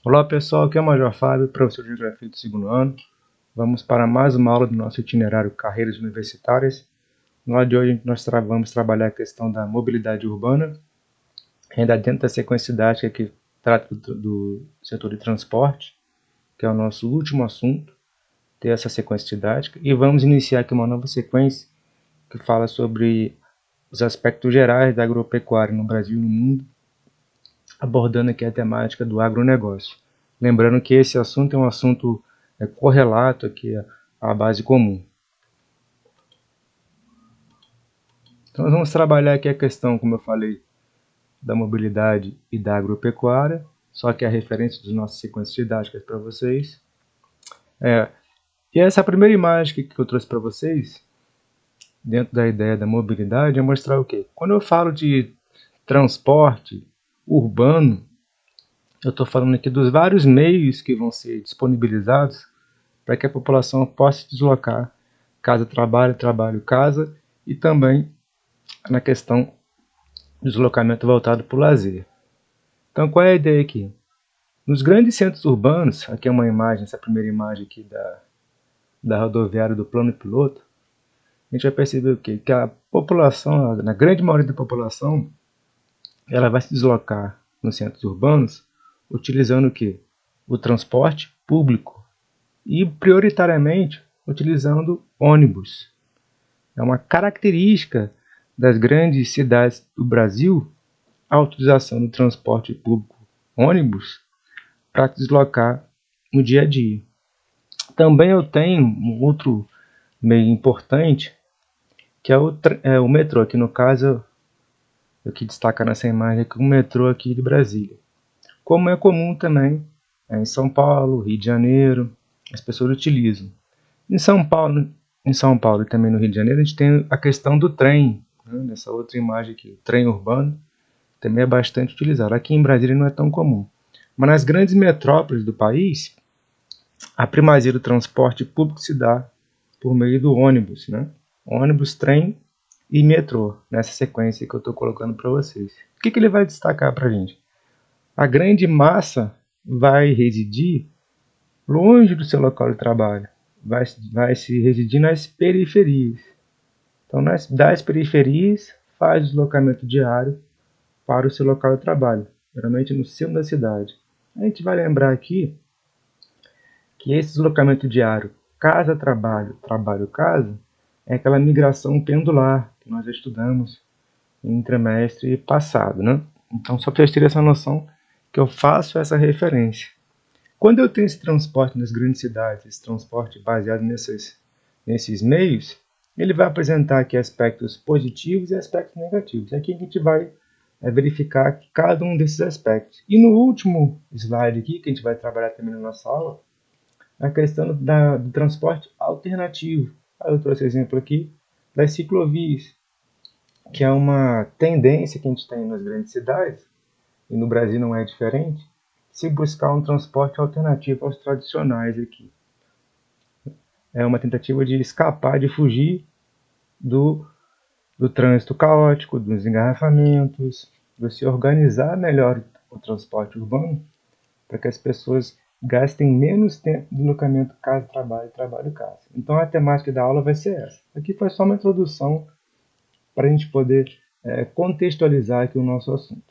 Olá pessoal, aqui é o Major Fábio, professor de Geografia do segundo ano. Vamos para mais uma aula do nosso itinerário Carreiras Universitárias. No aula de hoje nós vamos trabalhar a questão da mobilidade urbana, ainda dentro da sequência didática que trata do setor de transporte, que é o nosso último assunto, ter essa sequência didática. E vamos iniciar aqui uma nova sequência que fala sobre os aspectos gerais da agropecuária no Brasil e no mundo, abordando aqui a temática do agronegócio. Lembrando que esse assunto é um assunto correlato aqui à base comum. Então nós vamos trabalhar aqui a questão, como eu falei, da mobilidade e da agropecuária, só que a referência dos nossos sequências didáticas para vocês. E essa primeira imagem que eu trouxe para vocês, dentro da ideia da mobilidade, é mostrar o quê? Quando eu falo de transporte urbano, eu estou falando aqui dos vários meios que vão ser disponibilizados para que a população possa se deslocar casa-trabalho, trabalho-casa, e também na questão do deslocamento voltado para o lazer. Então, qual é a ideia aqui? Nos grandes centros urbanos, aqui é uma imagem, essa primeira imagem aqui da rodoviária do plano piloto, a gente vai perceber o quê? Que a população, na grande maioria da população, ela vai se deslocar nos centros urbanos utilizando o quê? O transporte público e prioritariamente utilizando ônibus. É uma característica das grandes cidades do Brasil a utilização do transporte público ônibus para se deslocar no dia a dia. Também eu tenho um outro meio importante, que é o metrô. Aqui no caso, eu que destaca nessa imagem aqui, o metrô aqui de Brasília. Como é comum também em São Paulo, Rio de Janeiro, as pessoas utilizam. Em São Paulo e também no Rio de Janeiro, a gente tem a questão do trem, né? Nessa outra imagem aqui, o trem urbano também é bastante utilizado. Aqui em Brasília não é tão comum. Mas nas grandes metrópoles do país, a primazia do transporte público se dá por meio do ônibus, né? Ônibus, trem e metrô, nessa sequência que eu estou colocando para vocês. O que ele vai destacar para a gente? A grande massa vai residir longe do seu local de trabalho, vai se residir nas periferias. Então, das periferias, faz deslocamento diário para o seu local de trabalho, geralmente no centro da cidade. A gente vai lembrar aqui que esse deslocamento diário, casa-trabalho, trabalho-casa, é aquela migração pendular que nós já estudamos em trimestre passado, né? Então, só para vocês terem essa noção que eu faço essa referência. Quando eu tenho esse transporte nas grandes cidades, esse transporte baseado nesses meios, ele vai apresentar aqui aspectos positivos e aspectos negativos. Aqui a gente vai verificar cada um desses aspectos. E no último slide aqui, que a gente vai trabalhar também na nossa aula, a questão do transporte alternativo. Eu trouxe exemplo aqui das ciclovias, que é uma tendência que a gente tem nas grandes cidades, e no Brasil não é diferente, se buscar um transporte alternativo aos tradicionais aqui. É uma tentativa de escapar, de fugir do trânsito caótico, dos engarrafamentos, de se organizar melhor o transporte urbano para que as pessoas gastem menos tempo no deslocamento casa-trabalho, trabalho-casa. Então a temática da aula vai ser essa. Aqui foi só uma introdução para a gente poder contextualizar aqui o nosso assunto.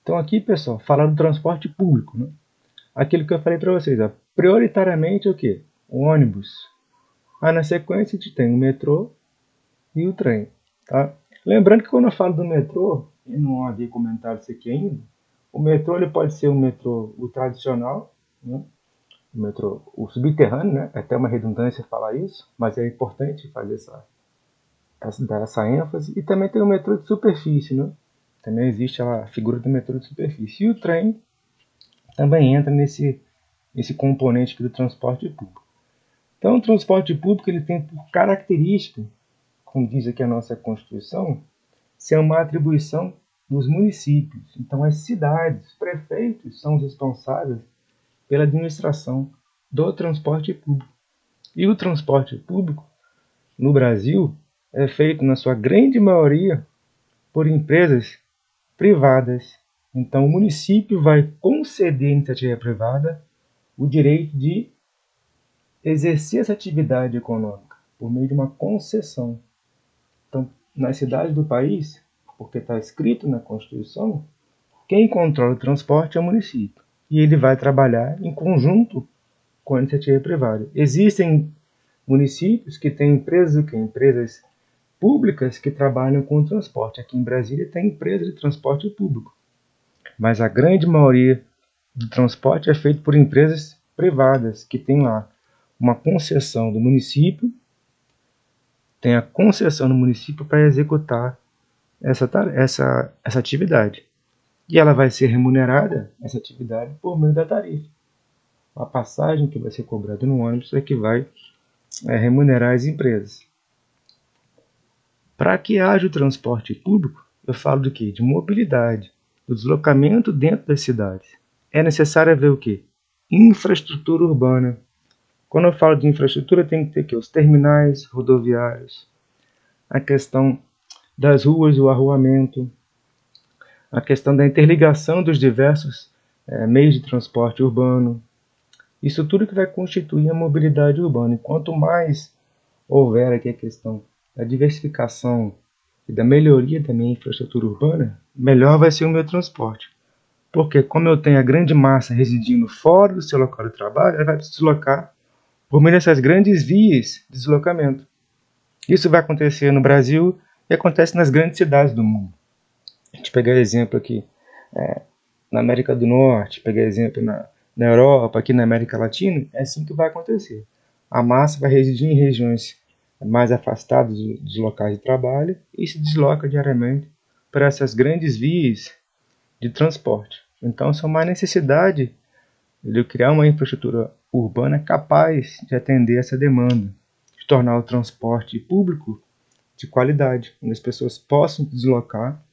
Então aqui, pessoal, falar do transporte público, né? Aquilo que eu falei para vocês, prioritariamente o quê? O ônibus. Na sequência a gente tem o metrô e o trem. Tá? Lembrando que quando eu falo do metrô, e não havia comentado isso aqui ainda, o metrô ele pode ser o tradicional, né? O subterrâneo, né? É até uma redundância falar isso, mas é importante fazer dar essa ênfase. E também tem o metrô de superfície, né? Também existe a figura do metrô de superfície. E o trem também entra nesse componente aqui do transporte público. Então, o transporte público ele tem por característica, como diz aqui a nossa Constituição, ser uma atribuição dos municípios. Então, as cidades, os prefeitos são os responsáveis pela administração do transporte público. E o transporte público no Brasil é feito, na sua grande maioria, por empresas privadas. Então, o município vai conceder à iniciativa privada o direito de exercer essa atividade econômica por meio de uma concessão. Então, nas cidades do país, porque está escrito na Constituição, quem controla o transporte é o município. E ele vai trabalhar em conjunto com a iniciativa privada. Existem municípios que têm empresas públicas que trabalham com o transporte. Aqui em Brasília tem empresa de transporte público. Mas a grande maioria do transporte é feito por empresas privadas, que tem lá uma concessão do município, tem a concessão do município para executar essa atividade. E ela vai ser remunerada, essa atividade, por meio da tarifa. A passagem que vai ser cobrada no ônibus é que vai remunerar as empresas. Para que haja o transporte público, eu falo de quê? De mobilidade, do deslocamento dentro das cidades. É necessário haver o quê? Infraestrutura urbana. Quando eu falo de infraestrutura, tem que ter aqui os terminais rodoviários, a questão das ruas, o arruamento, a questão da interligação dos diversos meios de transporte urbano. Isso tudo que vai constituir a mobilidade urbana. E quanto mais houver aqui a questão da diversificação e da melhoria da minha infraestrutura urbana, melhor vai ser o meu transporte. Porque como eu tenho a grande massa residindo fora do seu local de trabalho, ela vai se deslocar por meio dessas grandes vias de deslocamento. Isso vai acontecer no Brasil e acontece nas grandes cidades do mundo. A gente pegar exemplo aqui na América do Norte, pegar exemplo na Europa, aqui na América Latina, é assim que vai acontecer. A massa vai residir em regiões mais afastadas dos locais de trabalho e se desloca diariamente para essas grandes vias de transporte. Então, isso é uma necessidade de criar uma infraestrutura urbana capaz de atender essa demanda, de tornar o transporte público de qualidade, onde as pessoas possam se deslocar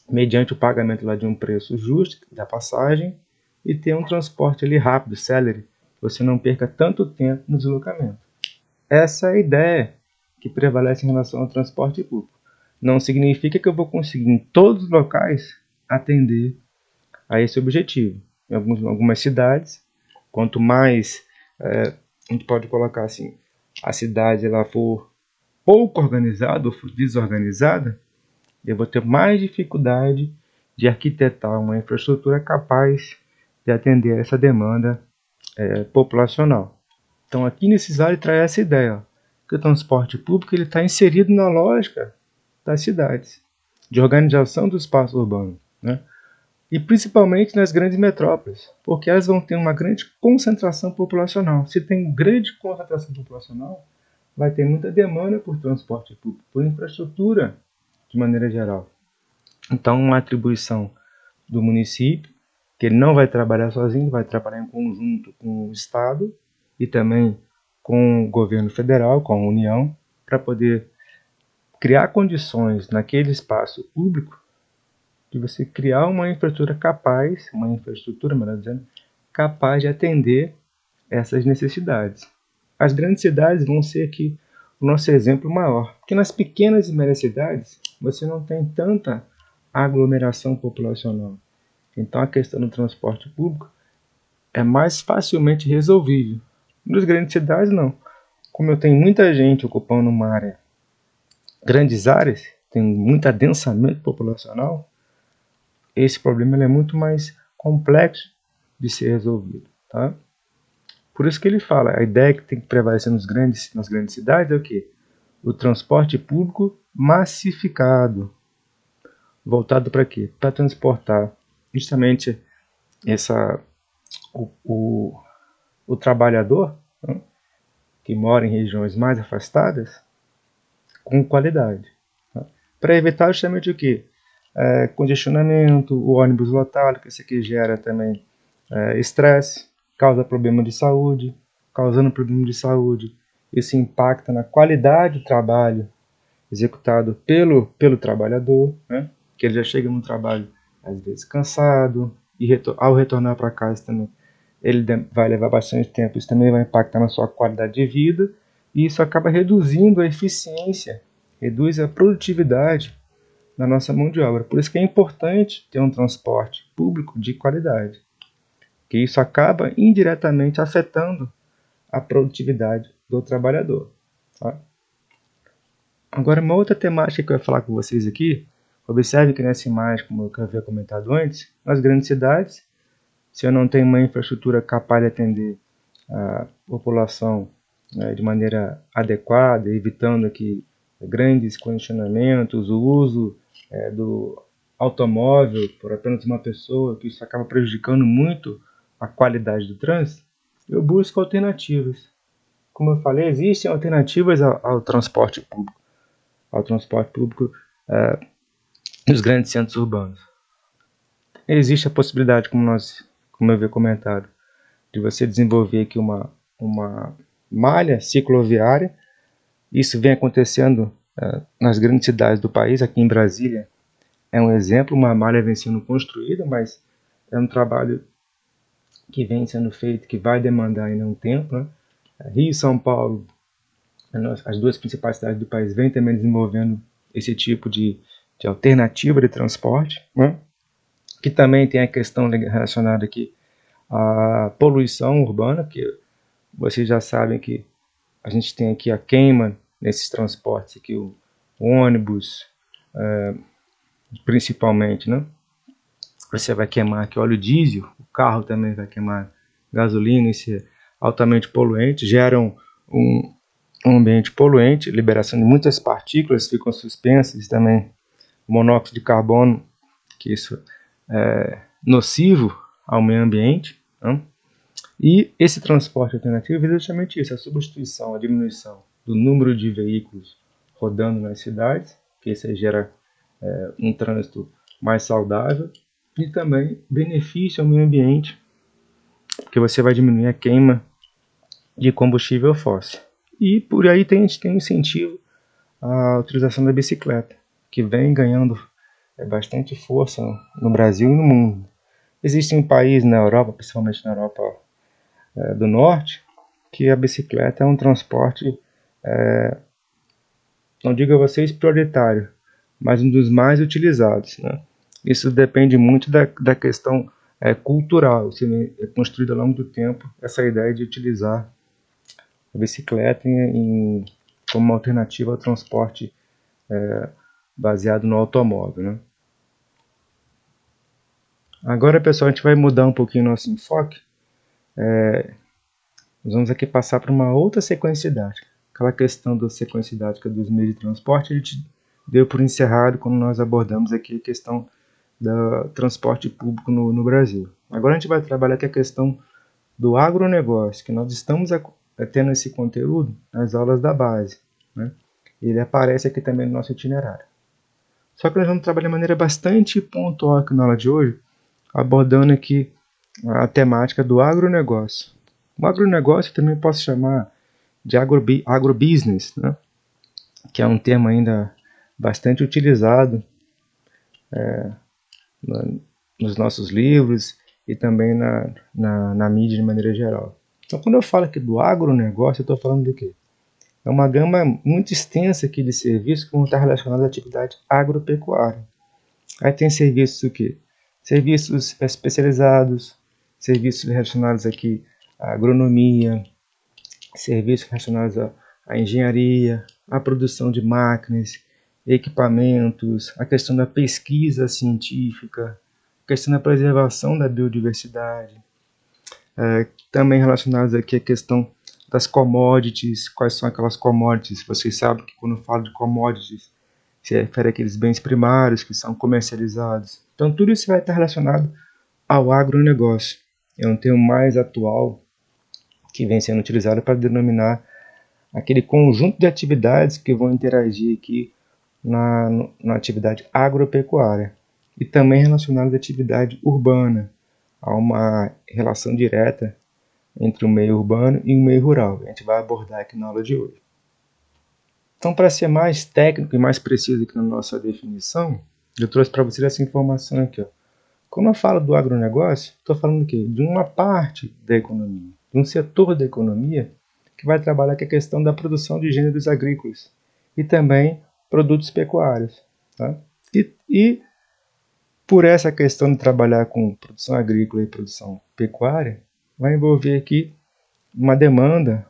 mediante o pagamento lá de um preço justo da passagem e ter um transporte ali rápido, célere, que você não perca tanto tempo no deslocamento. Essa é a ideia que prevalece em relação ao transporte público. Não significa que eu vou conseguir em todos os locais atender a esse objetivo. Em algumas cidades, quanto mais a gente pode colocar assim, a cidade ela for pouco organizada ou for desorganizada, eu vou ter mais dificuldade de arquitetar uma infraestrutura capaz de atender essa demanda populacional. Então aqui nesse slide traz essa ideia, que o transporte público está inserido na lógica das cidades, de organização do espaço urbano, né? E principalmente nas grandes metrópoles, porque elas vão ter uma grande concentração populacional. Se tem grande concentração populacional, vai ter muita demanda por transporte público, por infraestrutura de maneira geral. Então, uma atribuição do município, que ele não vai trabalhar sozinho, vai trabalhar em conjunto com o Estado e também com o governo federal, com a União, para poder criar condições naquele espaço público de você criar uma infraestrutura capaz, melhor dizendo, capaz de atender essas necessidades. As grandes cidades vão ser aqui o nosso exemplo maior, porque nas pequenas e médias cidades você não tem tanta aglomeração populacional. Então a questão do transporte público é mais facilmente resolvível. Nas grandes cidades não. Como eu tenho muita gente ocupando uma área, grandes áreas, tem muito adensamento populacional, esse problema é muito mais complexo de ser resolvido, tá? Por isso que ele fala, a ideia que tem que prevalecer nas grandes cidades é o quê? O transporte público massificado. Voltado para quê? Para transportar justamente o trabalhador, né, que mora em regiões mais afastadas com qualidade. Tá? Para evitar justamente o quê? Congestionamento, o ônibus lotado, que isso aqui gera também estresse, causa problema de saúde, causando problema de saúde, isso impacta na qualidade do trabalho executado pelo trabalhador, né? Que ele já chega no trabalho às vezes cansado, e ao retornar para casa também ele vai levar bastante tempo, isso também vai impactar na sua qualidade de vida, e isso acaba reduzindo a eficiência, reduz a produtividade na nossa mão de obra. Por isso que é importante ter um transporte público de qualidade, que isso acaba indiretamente afetando a produtividade do trabalhador. Tá? Agora, uma outra temática que eu ia falar com vocês aqui, observe que nessa imagem, como eu havia comentado antes, nas grandes cidades, se eu não tenho uma infraestrutura capaz de atender a população de maneira adequada, evitando aqui grandes congestionamentos, o uso do automóvel por apenas uma pessoa, que isso acaba prejudicando muito a qualidade do trânsito, eu busco alternativas. Como eu falei, existem alternativas ao transporte público nos grandes centros urbanos. Existe a possibilidade, como eu havia comentado, de você desenvolver aqui uma malha cicloviária. Isso vem acontecendo nas grandes cidades do país. Aqui em Brasília é um exemplo, uma malha vem sendo construída, mas é um trabalho que vem sendo feito, que vai demandar ainda um tempo, né? Rio e São Paulo, as duas principais cidades do país, vêm também desenvolvendo esse tipo de alternativa de transporte, né? Que também tem a questão relacionada aqui à poluição urbana, que vocês já sabem que a gente tem aqui a queima nesses transportes, aqui o ônibus, principalmente, né? Você vai queimar aqui óleo diesel, o carro também vai queimar gasolina, isso é altamente poluente, geram um ambiente poluente, liberação de muitas partículas ficam suspensas, também monóxido de carbono, que isso é nocivo ao meio ambiente, né? E esse transporte alternativo é justamente isso, a substituição, a diminuição do número de veículos rodando nas cidades, que isso gera um trânsito mais saudável, e também benefício ao meio ambiente, porque você vai diminuir a queima de combustível fóssil. E por aí a gente tem um incentivo à utilização da bicicleta, que vem ganhando bastante força no Brasil e no mundo. Existem países na Europa, principalmente na Europa do Norte, que a bicicleta é um transporte, não digo a vocês prioritário, mas um dos mais utilizados, né? Isso depende muito da questão cultural. Você é construído ao longo do tempo essa ideia de utilizar a bicicleta como uma alternativa ao transporte baseado no automóvel, né? Agora, pessoal, a gente vai mudar um pouquinho nosso enfoque. Nós vamos aqui passar para uma outra sequência didática. Aquela questão da sequência didática dos meios de transporte, a gente deu por encerrado quando nós abordamos aqui a questão do transporte público no Brasil. Agora a gente vai trabalhar aqui a questão do agronegócio, que nós estamos tendo esse conteúdo nas aulas da base, né? Ele aparece aqui também no nosso itinerário. Só que nós vamos trabalhar de maneira bastante pontual aqui na aula de hoje, abordando aqui a temática do agronegócio. O agronegócio também posso chamar de agrobusiness, né? Que é um termo ainda bastante utilizado nos nossos livros e também na mídia de maneira geral. Então, quando eu falo aqui do agronegócio, eu estou falando do quê? É uma gama muito extensa aqui de serviços que vão estar relacionados à atividade agropecuária. Aí tem serviços o quê? Serviços especializados, serviços relacionados aqui à agronomia, serviços relacionados à engenharia, à produção de máquinas, equipamentos, a questão da pesquisa científica, a questão da preservação da biodiversidade, também relacionados aqui à questão das commodities. Quais são aquelas commodities? Vocês sabem que quando eu falo de commodities, se refere àqueles bens primários que são comercializados. Então tudo isso vai estar relacionado ao agronegócio. É um termo mais atual que vem sendo utilizado para denominar aquele conjunto de atividades que vão interagir aqui na atividade agropecuária e também relacionado à atividade urbana. Há uma relação direta entre o meio urbano e o meio rural. A gente vai abordar aqui na aula de hoje. Então, para ser mais técnico e mais preciso aqui na nossa definição, eu trouxe para vocês essa informação aqui, ó. Quando eu falo do agronegócio, estou falando do quê? De uma parte da economia, de um setor da economia que vai trabalhar com a questão da produção de gêneros agrícolas e também produtos pecuários, tá? E por essa questão de trabalhar com produção agrícola e produção pecuária, vai envolver aqui uma demanda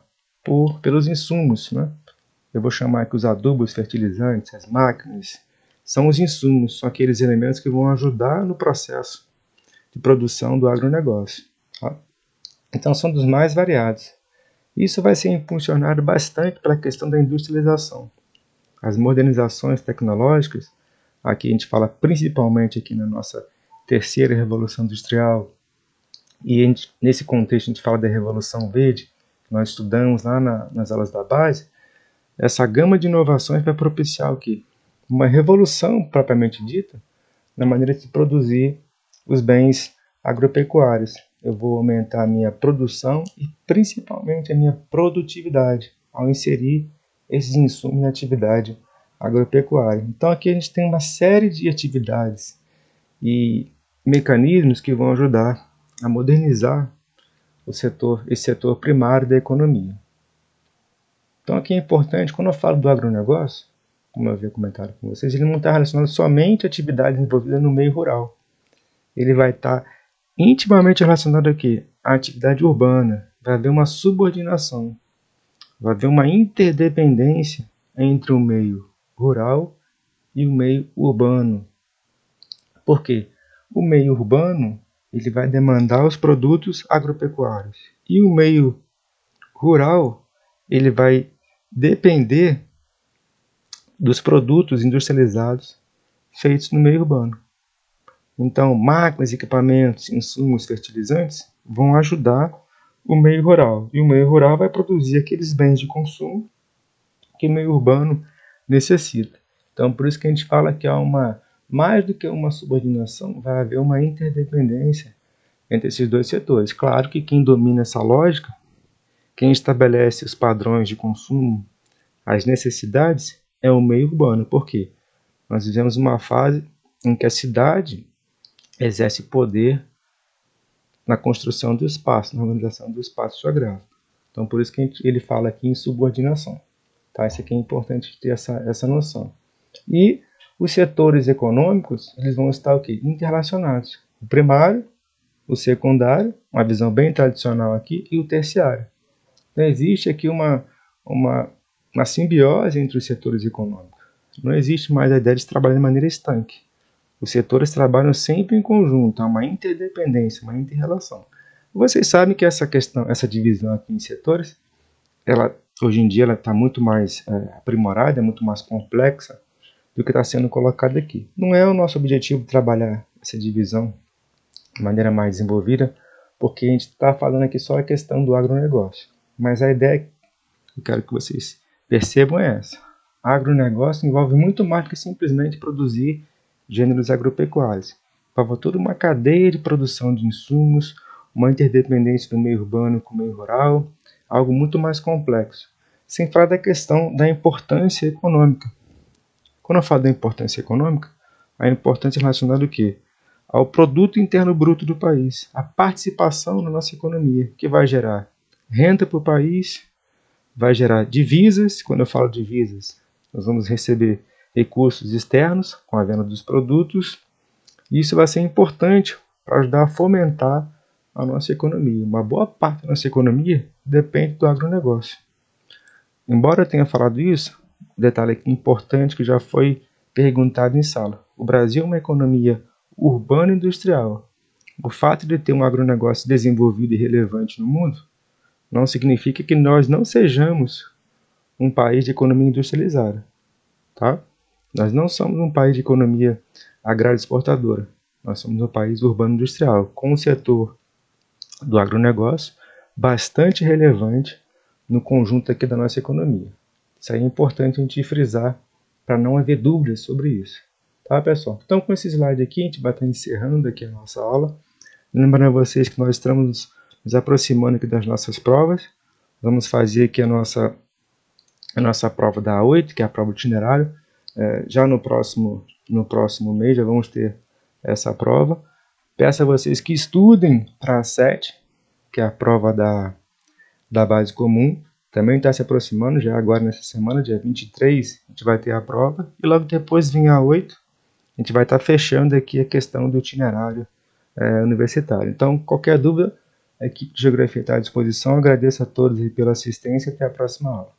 pelos insumos, né? Eu vou chamar aqui os adubos, fertilizantes, as máquinas, são os insumos, são aqueles elementos que vão ajudar no processo de produção do agronegócio. Tá? Então são dos mais variados. Isso vai ser impulsionado bastante pela questão da industrialização. As modernizações tecnológicas, aqui a gente fala principalmente aqui na nossa terceira revolução industrial, e nesse contexto a gente fala da Revolução Verde, que nós estudamos lá nas aulas da base. Essa gama de inovações vai propiciar o quê? Uma revolução propriamente dita na maneira de produzir os bens agropecuários. Eu vou aumentar a minha produção e principalmente a minha produtividade ao inserir esses insumos na atividade agropecuária. Então aqui a gente tem uma série de atividades e mecanismos que vão ajudar a modernizar esse setor primário da economia. Então aqui é importante, quando eu falo do agronegócio, como eu havia comentado com vocês, ele não está relacionado somente a atividades envolvidas no meio rural. Ele vai estar intimamente relacionado aqui à atividade urbana. Vai haver uma subordinação, vai haver uma interdependência entre o meio rural e o meio urbano. Por quê? O meio urbano ele vai demandar os produtos agropecuários e o meio rural ele vai depender dos produtos industrializados feitos no meio urbano. Então, máquinas, equipamentos, insumos, fertilizantes vão ajudar o meio rural. E o meio rural vai produzir aqueles bens de consumo que o meio urbano necessita. Então, por isso que a gente fala que há mais do que uma subordinação, vai haver uma interdependência entre esses dois setores. Claro que quem domina essa lógica, quem estabelece os padrões de consumo, as necessidades, é o meio urbano. Por quê? Nós vivemos uma fase em que a cidade exerce poder na construção do espaço, na organização do espaço geográfico. Então, por isso que ele fala aqui em subordinação. Tá? Isso aqui é importante ter essa noção. E os setores econômicos, eles vão estar o quê? Interrelacionados. O primário, o secundário, uma visão bem tradicional aqui, e o terciário. Então, existe aqui uma simbiose entre os setores econômicos. Não existe mais a ideia de trabalhar de maneira estanque. Os setores trabalham sempre em conjunto, há uma interdependência, uma inter-relação. Vocês sabem que essa divisão aqui em setores, hoje em dia ela está muito mais aprimorada, é muito mais complexa do que está sendo colocado aqui. Não é o nosso objetivo trabalhar essa divisão de maneira mais desenvolvida, porque a gente está falando aqui só a questão do agronegócio. Mas a ideia que eu quero que vocês percebam é essa. Agronegócio envolve muito mais do que simplesmente produzir gêneros agropecuários. Envolve toda uma cadeia de produção de insumos, uma interdependência do meio urbano com o meio rural, algo muito mais complexo. Sem falar da questão da importância econômica. Quando eu falo da importância econômica, a importância é relacionada ao quê? Ao produto interno bruto do país, a participação na nossa economia, que vai gerar renda para o país, vai gerar divisas. Quando eu falo divisas, nós vamos receber recursos externos com a venda dos produtos, e isso vai ser importante para ajudar a fomentar a nossa economia. Uma boa parte da nossa economia depende do agronegócio. Embora eu tenha falado isso, detalhe aqui importante que já foi perguntado em sala. O Brasil é uma economia urbana e industrial. O fato de ter um agronegócio desenvolvido e relevante no mundo não significa que nós não sejamos um país de economia industrializada. Tá? Nós não somos um país de economia agrária exportadora. Nós somos um país urbano industrial, com o setor do agronegócio bastante relevante no conjunto aqui da nossa economia. Isso aí é importante a gente frisar para não haver dúvidas sobre isso. Tá, pessoal? Então, com esse slide aqui, a gente vai estar encerrando aqui a nossa aula. Lembrando a vocês que nós estamos nos aproximando aqui das nossas provas. Vamos fazer aqui a nossa prova da A8, que é a prova de itinerário. Já no próximo mês já vamos ter essa prova. Peço a vocês que estudem para a 7, que é a prova da base comum. Também está se aproximando, já agora nessa semana, dia 23, a gente vai ter a prova. E logo depois vem a 8. a gente vai estar fechando aqui a questão do itinerário universitário. Então, qualquer dúvida, a equipe de Geografia está à disposição. Agradeço a todos pela assistência e até a próxima aula.